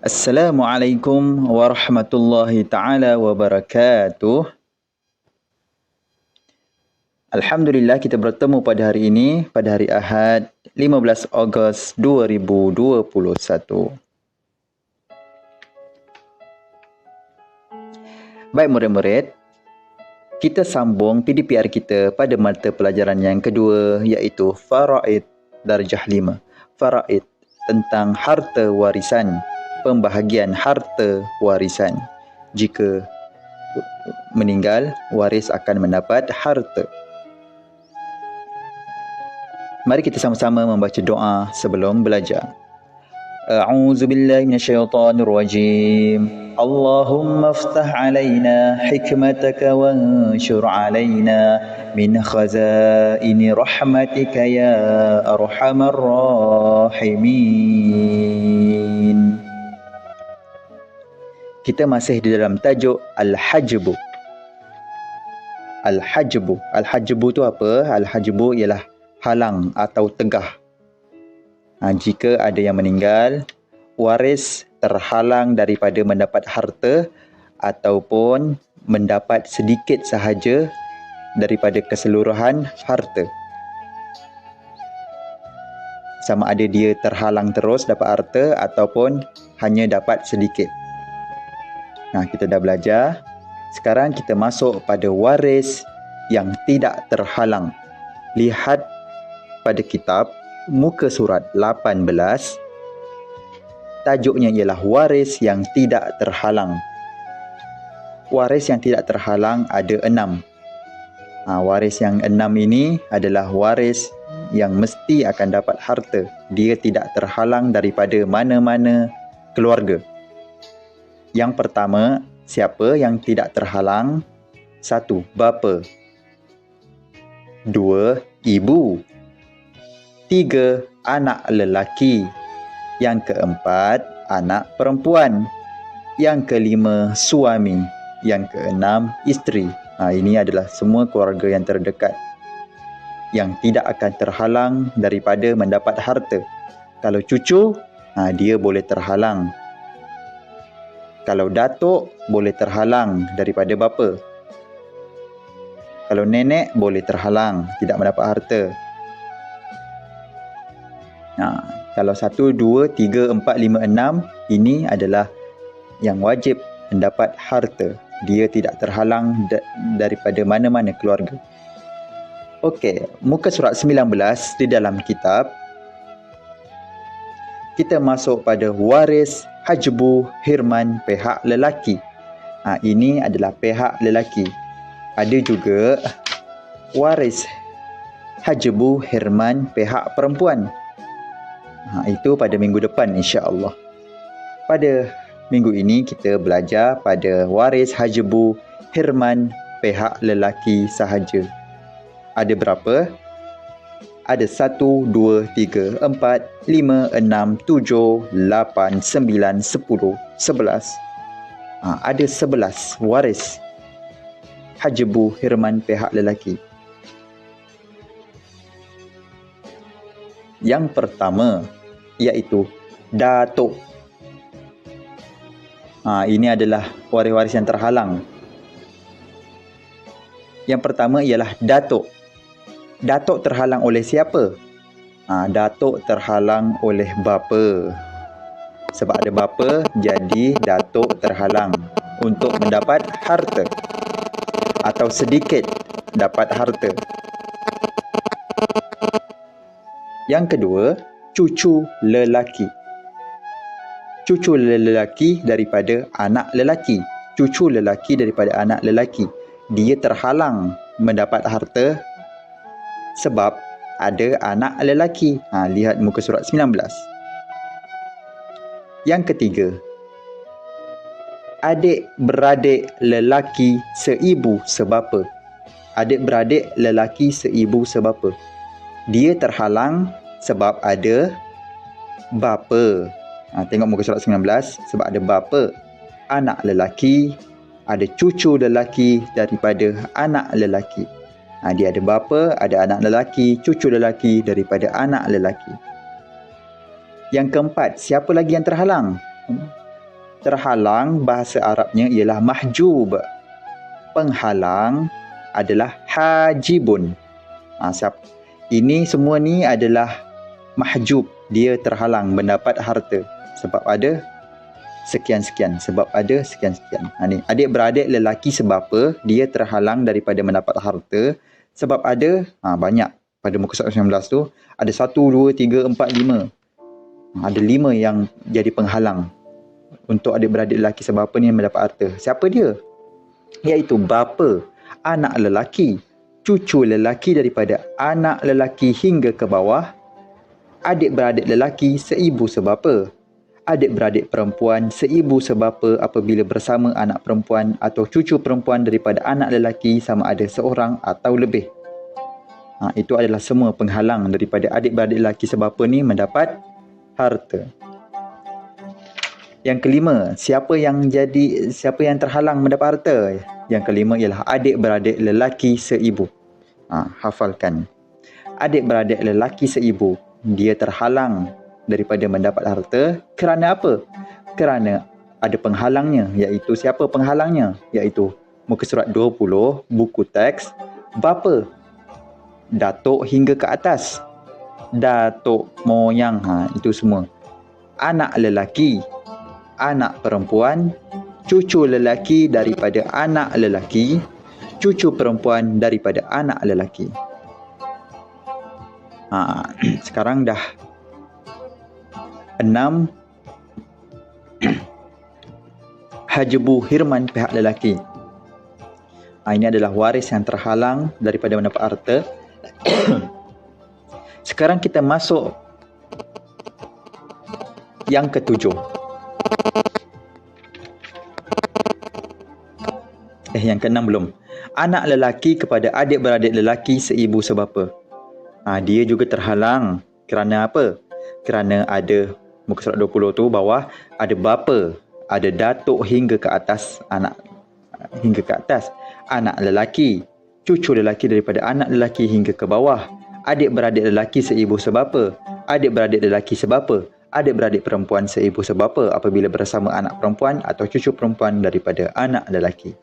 Assalamualaikum warahmatullahi taala wabarakatuh. Alhamdulillah kita bertemu pada hari ini, pada hari Ahad 15 Ogos 2021. Baik murid-murid, kita sambung PDPR kita pada mata pelajaran yang kedua, iaitu Faraid darjah 5. Faraid tentang harta warisan, pembahagian harta warisan. Jika meninggal, waris akan mendapat harta. Mari kita sama-sama membaca doa sebelum belajar. A'udzu billahi minasyaitonir rajim. Allahumma iftah 'alaina hikmataka wanshur 'alaina min khazaini rahmatika ya arhamar rahimin. Kita masih di dalam tajuk Al-Hajbu. Al-Hajbu. Al-Hajbu tu apa? Al-Hajbu ialah halang atau tegah. Jika ada yang meninggal, waris terhalang daripada mendapat harta ataupun mendapat sedikit sahaja daripada keseluruhan harta. Sama ada dia terhalang terus dapat harta ataupun hanya dapat sedikit. Kita dah belajar. Sekarang kita masuk pada waris yang tidak terhalang. Lihat pada kitab muka surat 18. Tajuknya ialah waris yang tidak terhalang. Waris yang tidak terhalang ada 6. Waris yang 6 ini adalah waris yang mesti akan dapat harta. Dia tidak terhalang daripada mana-mana keluarga. Yang pertama, siapa yang tidak terhalang? 1. Bapa. 2. Ibu. 3. Anak lelaki. Yang keempat, anak perempuan. Yang kelima, suami. Yang keenam, isteri. Ini adalah semua keluarga yang terdekat yang tidak akan terhalang daripada mendapat harta. Kalau cucu, dia boleh terhalang. Kalau datuk, boleh terhalang daripada bapa. Kalau nenek, boleh terhalang, tidak mendapat harta. Kalau 1, 2, 3, 4, 5, 6, ini adalah yang wajib mendapat harta. Dia tidak terhalang daripada mana-mana keluarga. Okey, muka surat 19 di dalam kitab. Kita masuk pada waris hajbu hirman pihak lelaki. Ini adalah pihak lelaki. Ada juga waris hajbu hirman pihak perempuan. Itu pada minggu depan insya-Allah. Pada minggu ini kita belajar pada waris hajbu hirman pihak lelaki sahaja. Ada berapa? Ada 1, 2, 3, 4, 5, 6, 7, 8, 9, 10, 11. Ada 11 waris hajbu hirman pihak lelaki. Yang pertama iaitu datuk. Ini adalah waris-waris yang terhalang. Yang pertama ialah datuk. Datuk terhalang oleh siapa? Datuk terhalang oleh bapa. Sebab ada bapa, jadi datuk terhalang untuk mendapat harta atau sedikit dapat harta. Yang kedua, cucu lelaki. Cucu lelaki daripada anak lelaki. Cucu lelaki daripada anak lelaki. Dia terhalang mendapat harta sebab ada anak lelaki. Lihat muka surat 19. Yang ketiga, adik-beradik lelaki seibu sebapa. Adik-beradik lelaki seibu sebapa. Dia terhalang sebab ada bapa. Tengok muka surat 19. Sebab ada bapa, anak lelaki, ada cucu lelaki daripada anak lelaki. Dia ada bapa, ada anak lelaki, cucu lelaki daripada anak lelaki. Yang keempat, siapa lagi yang terhalang? Terhalang bahasa Arabnya ialah mahjub. Penghalang adalah hajibun. Ini semua ni adalah mahjub. Dia terhalang mendapat harta sebab ada sekian-sekian. Sebab ada sekian-sekian. Ni, adik-beradik lelaki sebapa dia terhalang daripada mendapat harta sebab ada banyak. Pada muka surat 19 tu ada 1, 2, 3, 4, 5. Ada 5 yang jadi penghalang untuk adik-beradik lelaki sebapa ni mendapat harta. Siapa dia? Iaitu bapa, anak lelaki, cucu lelaki daripada anak lelaki hingga ke bawah, adik-beradik lelaki seibu sebapa, adik-beradik perempuan seibu sebapa apabila bersama anak perempuan atau cucu perempuan daripada anak lelaki sama ada seorang atau lebih. Itu adalah semua penghalang daripada adik-beradik lelaki sebapa ni mendapat harta. Yang kelima, siapa yang terhalang mendapat harta? Yang kelima ialah adik-beradik lelaki seibu. Hafalkan. Adik-beradik lelaki seibu, dia terhalang daripada mendapat harta kerana apa? Kerana ada penghalangnya, iaitu siapa penghalangnya? Iaitu muka surat 20, buku teks, bapa, datuk hingga ke atas, datuk moyang, itu semua. Anak lelaki, anak perempuan, cucu lelaki daripada anak lelaki, cucu perempuan daripada anak lelaki. Sekarang dah 6. Hajbu hirman pihak lelaki. Ini adalah waris yang terhalang daripada mendapat harta. Sekarang kita masuk yang ketujuh. Yang keenam belum. Anak lelaki kepada adik-beradik lelaki seibu sebapa. Dia juga terhalang. Kerana apa? Kerana ada muka surat 20 tu bawah ada bapa, ada datuk hingga ke atas anak lelaki, cucu lelaki daripada anak lelaki hingga ke bawah, adik-beradik lelaki seibu sebapa, adik-beradik lelaki sebapa, adik-beradik perempuan seibu sebapa apabila bersama anak perempuan atau cucu perempuan daripada anak lelaki.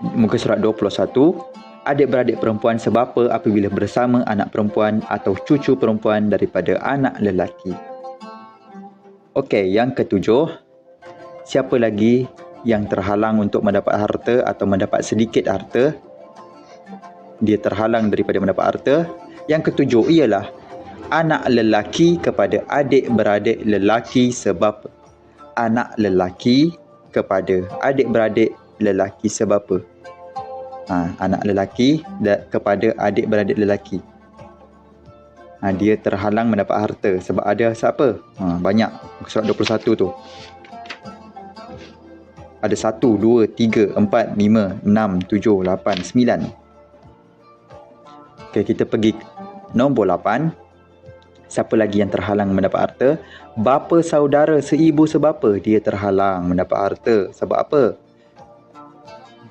Muka surat 21, adik-beradik perempuan sebapa apabila bersama anak perempuan atau cucu perempuan daripada anak lelaki. Okey, yang ketujuh, siapa lagi yang terhalang untuk mendapat harta atau mendapat sedikit harta? Dia terhalang daripada mendapat harta. Yang ketujuh ialah anak lelaki kepada adik-beradik lelaki sebapa. Anak lelaki kepada adik-beradik lelaki sebapa. Anak lelaki kepada adik-beradik lelaki. Dia terhalang mendapat harta sebab ada siapa? Banyak. Surat 21 tu. Ada 1, 2, 3, 4, 5, 6, 7, 8, 9. Okey, kita pergi nombor 8. Siapa lagi yang terhalang mendapat harta? Bapa saudara seibu sebapa dia terhalang mendapat harta. Sebab apa?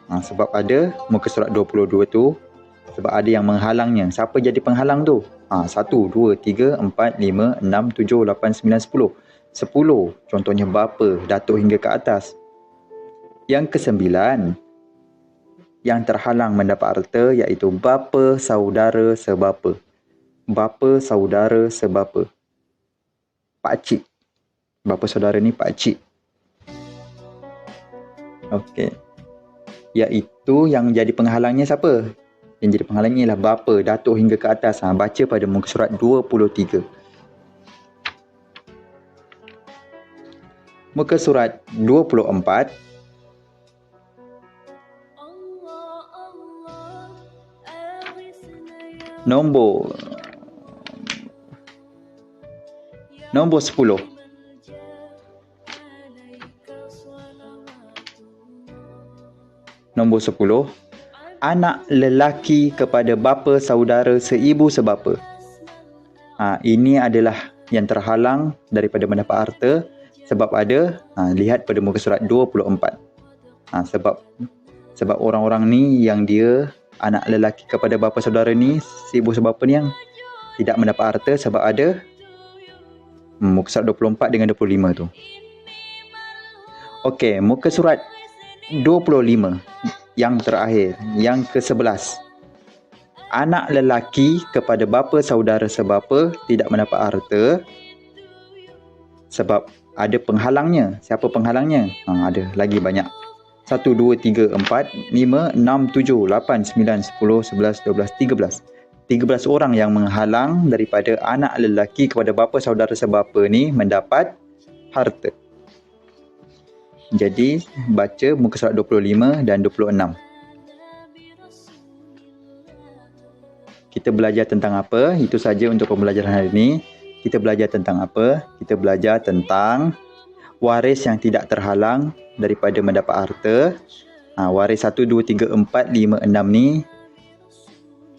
Sebab ada muka surat 22 tu. Sebab ada yang menghalangnya. Siapa jadi penghalang tu? 1, 2, 3, 4, 5, 6, 7, 8, 9, 10. 10. Contohnya bapa, datuk hingga ke atas. Yang kesembilan, yang terhalang mendapat harta iaitu bapa saudara sebapa. Bapa saudara sebapa. Pakcik. Bapa saudara ni pakcik. Okey. Iaitu yang jadi penghalangnya siapa? Yang jadi penghalangnya ialah bapa, datuk hingga ke atas. Baca pada muka surat 23. Muka surat 24. Nombor 10. Nombor 10. Anak lelaki kepada bapa saudara seibu sebapa. Ini adalah yang terhalang daripada mendapat harta sebab ada, lihat pada muka surat 24. Sebab orang-orang ni yang dia anak lelaki kepada bapa saudara ni, seibu sebapa ni yang tidak mendapat harta sebab ada Muka surat 24 dengan 25 tu. Okey, muka surat 25 yang terakhir, yang ke-11. Anak lelaki kepada bapa saudara sebapa tidak mendapat harta sebab ada penghalangnya. Siapa penghalangnya? Ada lagi banyak. 1, 2, 3, 4, 5, 6, 7, 8, 9, 10, 11, 12, 13. 13 orang yang menghalang daripada anak lelaki kepada bapa saudara sebapa ni mendapat harta. Jadi, baca muka surat 25 dan 26. Kita belajar tentang apa? Itu saja untuk pembelajaran hari ini. Kita belajar tentang apa? Kita belajar tentang waris yang tidak terhalang daripada mendapat harta. Waris 1, 2, 3, 4, 5, 6 ni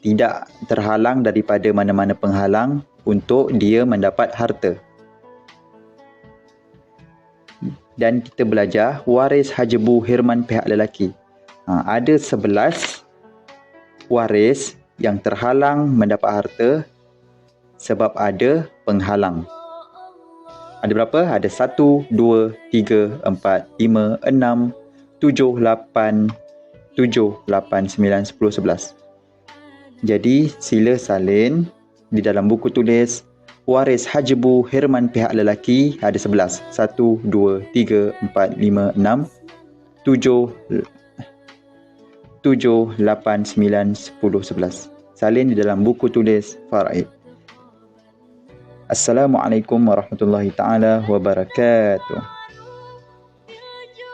tidak terhalang daripada mana-mana penghalang untuk dia mendapat harta. Dan kita belajar waris hajbu hirman pihak lelaki. Ada 11 waris yang terhalang mendapat harta sebab ada penghalang. Ada berapa? Ada 1, 2, 3, 4, 5, 6, 7, 8, 9, 10, 11. Jadi sila salin di dalam buku tulis waris hajbu hirman pihak lelaki ada 11. 1, 2, 3, 4, 5, 6, 7, 8, 9, 10, 11. Salin di dalam buku tulis Faraid. Assalamualaikum warahmatullahi taala wabarakatuh.